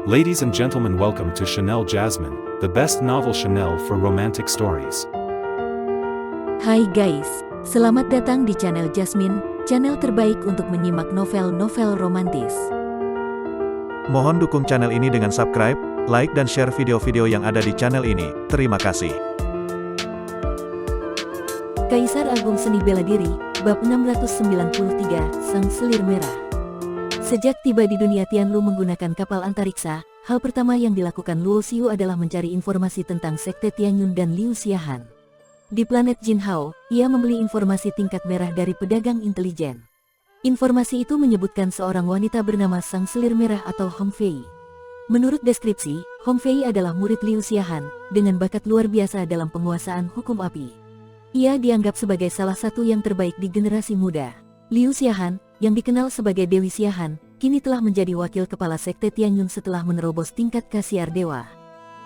Ladies and gentlemen, welcome to Chanel Jasmine, the best novel Chanel for romantic stories. Hai guys, selamat datang di channel Jasmine, channel terbaik untuk menyimak novel-novel romantis. Mohon dukung channel ini dengan subscribe, like dan share video-video yang ada di channel ini. Terima kasih. Kaisar Agung Seni Bela Diri, bab 693, Sang Selir Merah. Sejak tiba di dunia Tianlu menggunakan kapal antariksa, hal pertama yang dilakukan Luo Xiu adalah mencari informasi tentang Sekte Tianyun dan Liu Xiahan. Di planet Jinhao, ia membeli informasi tingkat merah dari pedagang intelijen. Informasi itu menyebutkan seorang wanita bernama Sang Selir Merah atau Hong Fei. Menurut deskripsi, Hong Fei adalah murid Liu Xiahan, dengan bakat luar biasa dalam penguasaan hukum api. Ia dianggap sebagai salah satu yang terbaik di generasi muda. Liu Xiahan, yang dikenal sebagai Dewi Xiahan, kini telah menjadi wakil kepala Sekte Tianyun setelah menerobos tingkat kasiar dewa.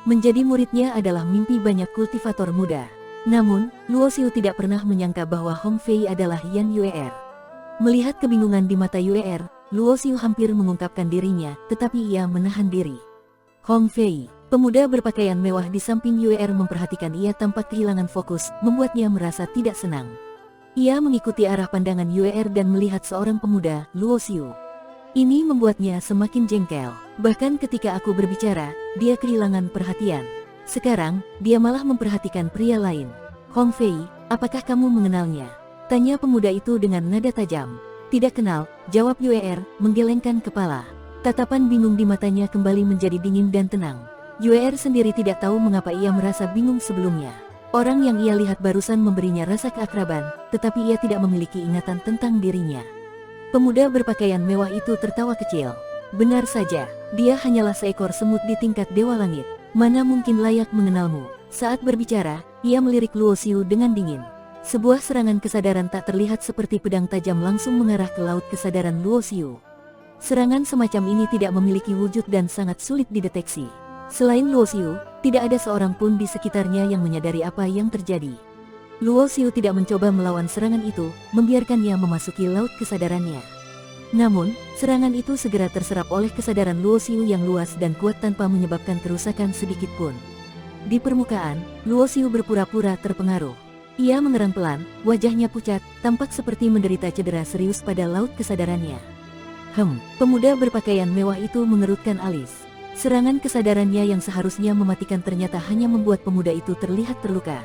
Menjadi muridnya adalah mimpi banyak kultivator muda. Namun, Luo Xiu tidak pernah menyangka bahwa Hong Fei adalah Yan Yue'er. Melihat kebingungan di mata Yue'er, Luo Xiu hampir mengungkapkan dirinya, tetapi ia menahan diri. Hong Fei, pemuda berpakaian mewah di samping Yue'er memperhatikan ia tampak kehilangan fokus, membuatnya merasa tidak senang. Ia mengikuti arah pandangan Yue'er dan melihat seorang pemuda, Luo Xiu. Ini membuatnya semakin jengkel. Bahkan ketika aku berbicara, dia kehilangan perhatian. Sekarang, dia malah memperhatikan pria lain. Hong Fei, apakah kamu mengenalnya? Tanya pemuda itu dengan nada tajam. Tidak kenal, jawab Yue'er, menggelengkan kepala. Tatapan bingung di matanya kembali menjadi dingin dan tenang. Yue'er sendiri tidak tahu mengapa ia merasa bingung sebelumnya. Orang yang ia lihat barusan memberinya rasa keakraban, tetapi ia tidak memiliki ingatan tentang dirinya. Pemuda berpakaian mewah itu tertawa kecil. Benar saja, dia hanyalah seekor semut di tingkat dewa langit. Mana mungkin layak mengenalmu. Saat berbicara, ia melirik Luo Xiu dengan dingin. Sebuah serangan kesadaran tak terlihat seperti pedang tajam langsung mengarah ke laut kesadaran Luo Xiu. Serangan semacam ini tidak memiliki wujud dan sangat sulit dideteksi. Selain Luo Xiu, tidak ada seorang pun di sekitarnya yang menyadari apa yang terjadi. Luo Xiu tidak mencoba melawan serangan itu, membiarkannya memasuki laut kesadarannya. Namun, serangan itu segera terserap oleh kesadaran Luo Xiu yang luas dan kuat tanpa menyebabkan kerusakan sedikit pun. Di permukaan, Luo Xiu berpura-pura terpengaruh. Ia mengerang pelan, wajahnya pucat, tampak seperti menderita cedera serius pada laut kesadarannya. Pemuda berpakaian mewah itu mengerutkan alis. Serangan kesadarannya yang seharusnya mematikan ternyata hanya membuat pemuda itu terlihat terluka.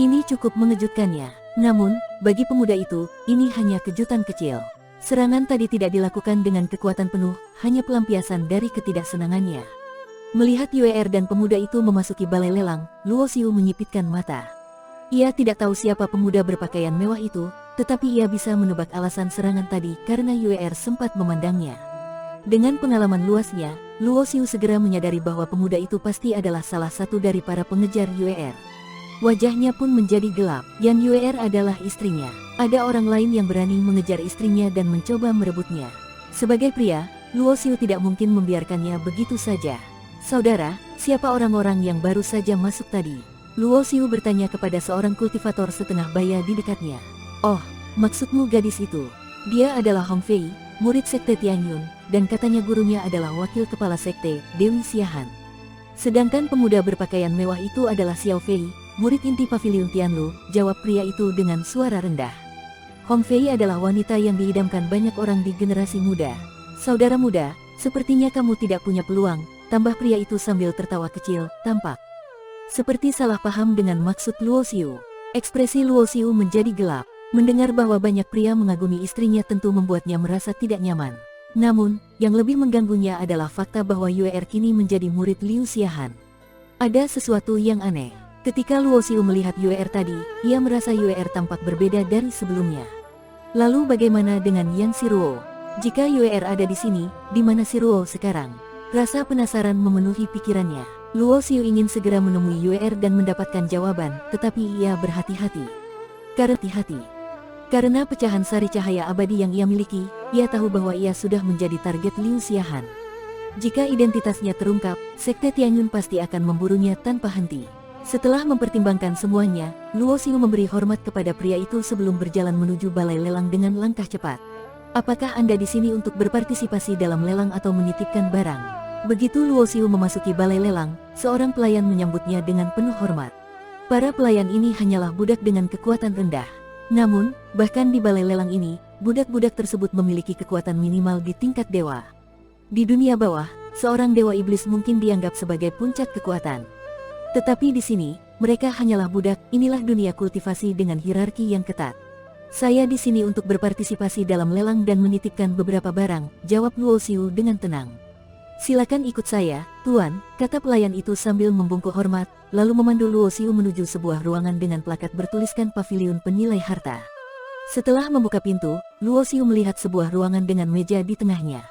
Ini cukup mengejutkannya. Namun, bagi pemuda itu, ini hanya kejutan kecil. Serangan tadi tidak dilakukan dengan kekuatan penuh, hanya pelampiasan dari ketidaksenangannya. Melihat Yue'er dan pemuda itu memasuki balai lelang, Luo Xiu menyipitkan mata. Ia tidak tahu siapa pemuda berpakaian mewah itu, tetapi ia bisa menebak alasan serangan tadi karena Yue'er sempat memandangnya. Dengan pengalaman luasnya, Luo Xiu segera menyadari bahwa pemuda itu pasti adalah salah satu dari para pengejar Yue'er. Wajahnya pun menjadi gelap. Yan Yue'er adalah istrinya. Ada orang lain yang berani mengejar istrinya dan mencoba merebutnya. Sebagai pria, Luo Xiu tidak mungkin membiarkannya begitu saja. Saudara, siapa orang-orang yang baru saja masuk tadi? Luo Xiu bertanya kepada seorang kultivator setengah baya di dekatnya. Oh, maksudmu gadis itu? Dia adalah Hong Fei, murid Sekte Tianyun, dan katanya gurunya adalah wakil kepala Sekte, Dewi Xiahan. Sedangkan pemuda berpakaian mewah itu adalah Xiao Fei, murid inti Pavilion Tianlu, jawab pria itu dengan suara rendah. Hong Fei adalah wanita yang diidamkan banyak orang di generasi muda. Saudara muda, sepertinya kamu tidak punya peluang, tambah pria itu sambil tertawa kecil, tampak seperti salah paham dengan maksud Luo Xiu. Ekspresi Luo Xiu menjadi gelap. Mendengar bahwa banyak pria mengagumi istrinya tentu membuatnya merasa tidak nyaman. Namun, yang lebih mengganggunya adalah fakta bahwa Yue'er kini menjadi murid Liu Xiahan. Ada sesuatu yang aneh. Ketika Luo Xiu melihat Yue'er tadi, ia merasa Yue'er tampak berbeda dari sebelumnya. Lalu bagaimana dengan Yan Siruo? Jika Yue'er ada di sini, di mana Siruo sekarang? Rasa penasaran memenuhi pikirannya. Luo Xiu ingin segera menemui Yue'er dan mendapatkan jawaban, tetapi ia berhati-hati. Karena pecahan sari cahaya abadi yang ia miliki, ia tahu bahwa ia sudah menjadi target Liu Xiahan. Jika identitasnya terungkap, Sekte Tianyun pasti akan memburunya tanpa henti. Setelah mempertimbangkan semuanya, Luo Xiu memberi hormat kepada pria itu sebelum berjalan menuju balai lelang dengan langkah cepat. Apakah Anda di sini untuk berpartisipasi dalam lelang atau menitipkan barang? Begitu Luo Xiu memasuki balai lelang, seorang pelayan menyambutnya dengan penuh hormat. Para pelayan ini hanyalah budak dengan kekuatan rendah. Namun, bahkan di balai lelang ini, budak-budak tersebut memiliki kekuatan minimal di tingkat dewa. Di dunia bawah, seorang dewa iblis mungkin dianggap sebagai puncak kekuatan. Tetapi di sini, mereka hanyalah budak. Inilah dunia kultivasi dengan hierarki yang ketat. Saya di sini untuk berpartisipasi dalam lelang dan menitipkan beberapa barang, jawab Luo Xiu dengan tenang. Silakan ikut saya, Tuan, kata pelayan itu sambil membungkuk hormat, lalu memandu Luo Xiu menuju sebuah ruangan dengan plakat bertuliskan Paviliun Penilai Harta. Setelah membuka pintu, Luo Xiu melihat sebuah ruangan dengan meja di tengahnya.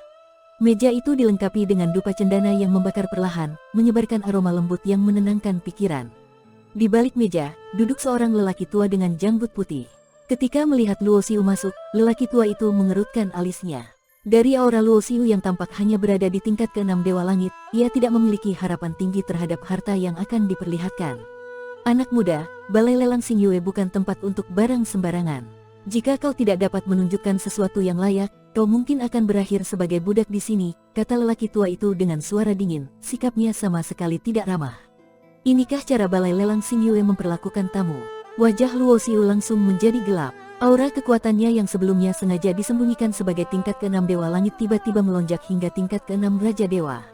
Meja itu dilengkapi dengan dupa cendana yang membakar perlahan, menyebarkan aroma lembut yang menenangkan pikiran. Di balik meja, duduk seorang lelaki tua dengan janggut putih. Ketika melihat Luo Xiu masuk, lelaki tua itu mengerutkan alisnya. Dari aura Luo Xiu yang tampak hanya berada di tingkat ke-6 Dewa Langit, ia tidak memiliki harapan tinggi terhadap harta yang akan diperlihatkan. Anak muda, balai lelang Xingyue bukan tempat untuk barang sembarangan. Jika kau tidak dapat menunjukkan sesuatu yang layak, kau mungkin akan berakhir sebagai budak di sini, kata lelaki tua itu dengan suara dingin, sikapnya sama sekali tidak ramah. Inikah cara balai lelang Xingyue memperlakukan tamu? Wajah Luo Xiu langsung menjadi gelap. Aura kekuatannya yang sebelumnya sengaja disembunyikan sebagai tingkat ke-6 Dewa Langit tiba-tiba melonjak hingga tingkat ke-6 Raja Dewa.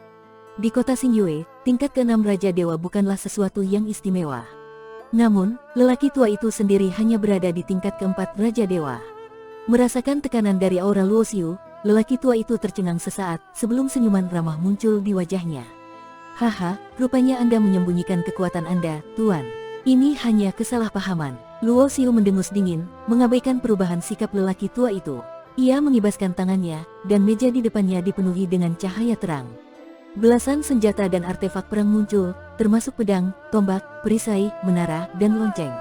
Di kota Xingyue, tingkat ke-6 Raja Dewa bukanlah sesuatu yang istimewa. Namun, lelaki tua itu sendiri hanya berada di tingkat ke-4 Raja Dewa. Merasakan tekanan dari aura Luo Xiu, lelaki tua itu tercengang sesaat sebelum senyuman ramah muncul di wajahnya. Haha, rupanya Anda menyembunyikan kekuatan Anda, Tuan. Ini hanya kesalahpahaman. Luo Xiu mendengus dingin, mengabaikan perubahan sikap lelaki tua itu. Ia mengibaskan tangannya, dan meja di depannya dipenuhi dengan cahaya terang. Belasan senjata dan artefak perang muncul, termasuk pedang, tombak, perisai, menara, dan lonceng.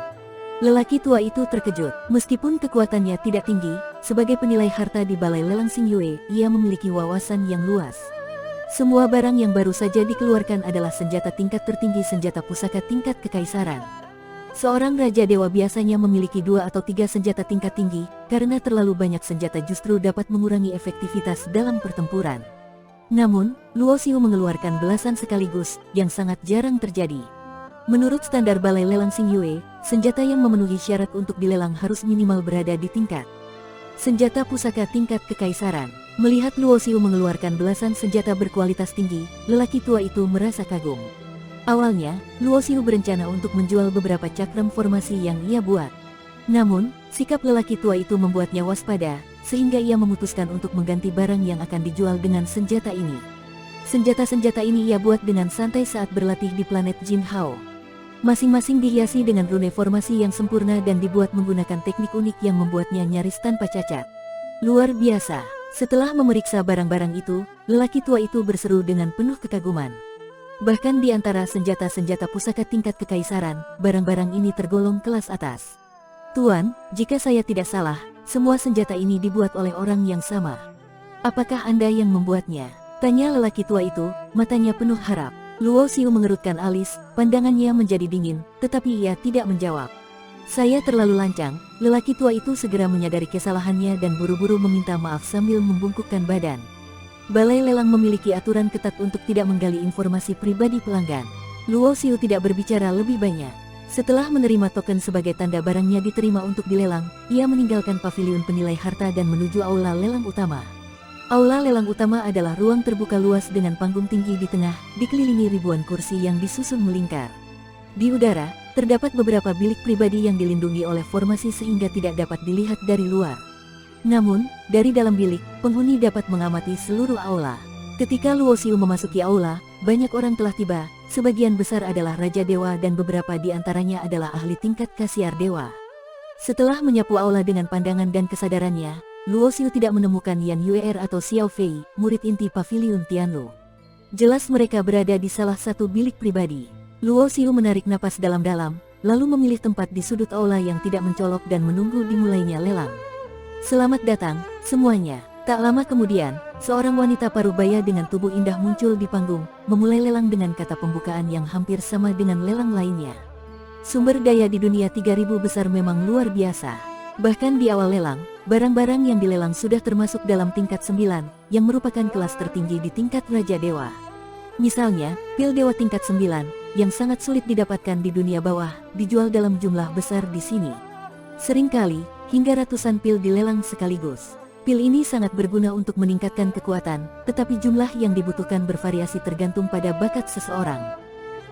Lelaki tua itu terkejut. Meskipun kekuatannya tidak tinggi, sebagai penilai harta di balai lelang Xingyue, ia memiliki wawasan yang luas. Semua barang yang baru saja dikeluarkan adalah senjata tingkat tertinggi, senjata pusaka tingkat kekaisaran. Seorang Raja Dewa biasanya memiliki 2 atau 3 senjata tingkat tinggi, karena terlalu banyak senjata justru dapat mengurangi efektivitas dalam pertempuran. Namun, Luo Xiu mengeluarkan belasan sekaligus, yang sangat jarang terjadi. Menurut standar balai lelang Xingyue, senjata yang memenuhi syarat untuk dilelang harus minimal berada di tingkat senjata pusaka tingkat kekaisaran. Melihat Luo Xiu mengeluarkan belasan senjata berkualitas tinggi, lelaki tua itu merasa kagum. Awalnya, Luo Xiu berencana untuk menjual beberapa cakram formasi yang ia buat. Namun, sikap lelaki tua itu membuatnya waspada, sehingga ia memutuskan untuk mengganti barang yang akan dijual dengan senjata ini. Senjata-senjata ini ia buat dengan santai saat berlatih di planet Jin Hao. Masing-masing dihiasi dengan rune formasi yang sempurna dan dibuat menggunakan teknik unik yang membuatnya nyaris tanpa cacat. Luar biasa. Setelah memeriksa barang-barang itu, lelaki tua itu berseru dengan penuh kekaguman. Bahkan di antara senjata-senjata pusaka tingkat kekaisaran, barang-barang ini tergolong kelas atas. Tuan, jika saya tidak salah, semua senjata ini dibuat oleh orang yang sama. Apakah Anda yang membuatnya? Tanya lelaki tua itu, matanya penuh harap. Luo Xiu mengerutkan alis, pandangannya menjadi dingin, tetapi ia tidak menjawab. Saya terlalu lancang. Lelaki tua itu segera menyadari kesalahannya dan buru-buru meminta maaf sambil membungkukkan badan. Balai lelang memiliki aturan ketat untuk tidak menggali informasi pribadi pelanggan. Luo Xiu tidak berbicara lebih banyak. Setelah menerima token sebagai tanda barangnya diterima untuk dilelang, ia meninggalkan paviliun penilai harta dan menuju aula lelang utama. Aula lelang utama adalah ruang terbuka luas dengan panggung tinggi di tengah, dikelilingi ribuan kursi yang disusun melingkar. Di udara, terdapat beberapa bilik pribadi yang dilindungi oleh formasi sehingga tidak dapat dilihat dari luar. Namun, dari dalam bilik, penghuni dapat mengamati seluruh aula. Ketika Luo Xiu memasuki aula, banyak orang telah tiba, sebagian besar adalah Raja Dewa dan beberapa di antaranya adalah ahli tingkat Kasiar Dewa. Setelah menyapu aula dengan pandangan dan kesadarannya, Luo Xiu tidak menemukan Yan Yuer atau Xiao Fei, murid inti Paviliun Tianlu. Jelas mereka berada di salah satu bilik pribadi. Luo Xiu menarik napas dalam-dalam, lalu memilih tempat di sudut aula yang tidak mencolok dan menunggu dimulainya lelang. Selamat datang, semuanya. Tak lama kemudian, seorang wanita parubaya dengan tubuh indah muncul di panggung, memulai lelang dengan kata pembukaan yang hampir sama dengan lelang lainnya. Sumber daya di dunia 3000 besar memang luar biasa. Bahkan di awal lelang, barang-barang yang dilelang sudah termasuk dalam tingkat 9, yang merupakan kelas tertinggi di tingkat Raja Dewa. Misalnya, pil dewa tingkat 9, yang sangat sulit didapatkan di dunia bawah, dijual dalam jumlah besar di sini. Seringkali, hingga ratusan pil dilelang sekaligus. Pil ini sangat berguna untuk meningkatkan kekuatan, tetapi jumlah yang dibutuhkan bervariasi tergantung pada bakat seseorang.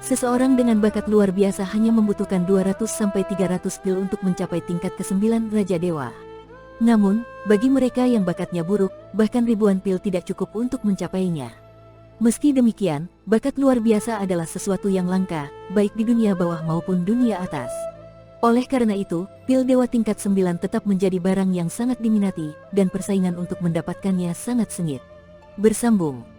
Seseorang dengan bakat luar biasa hanya membutuhkan 200-300 pil untuk mencapai tingkat ke-9 Raja Dewa. Namun, bagi mereka yang bakatnya buruk, bahkan ribuan pil tidak cukup untuk mencapainya. Meski demikian, bakat luar biasa adalah sesuatu yang langka, baik di dunia bawah maupun dunia atas. Oleh karena itu, pil dewa tingkat 9 tetap menjadi barang yang sangat diminati, dan persaingan untuk mendapatkannya sangat sengit. Bersambung.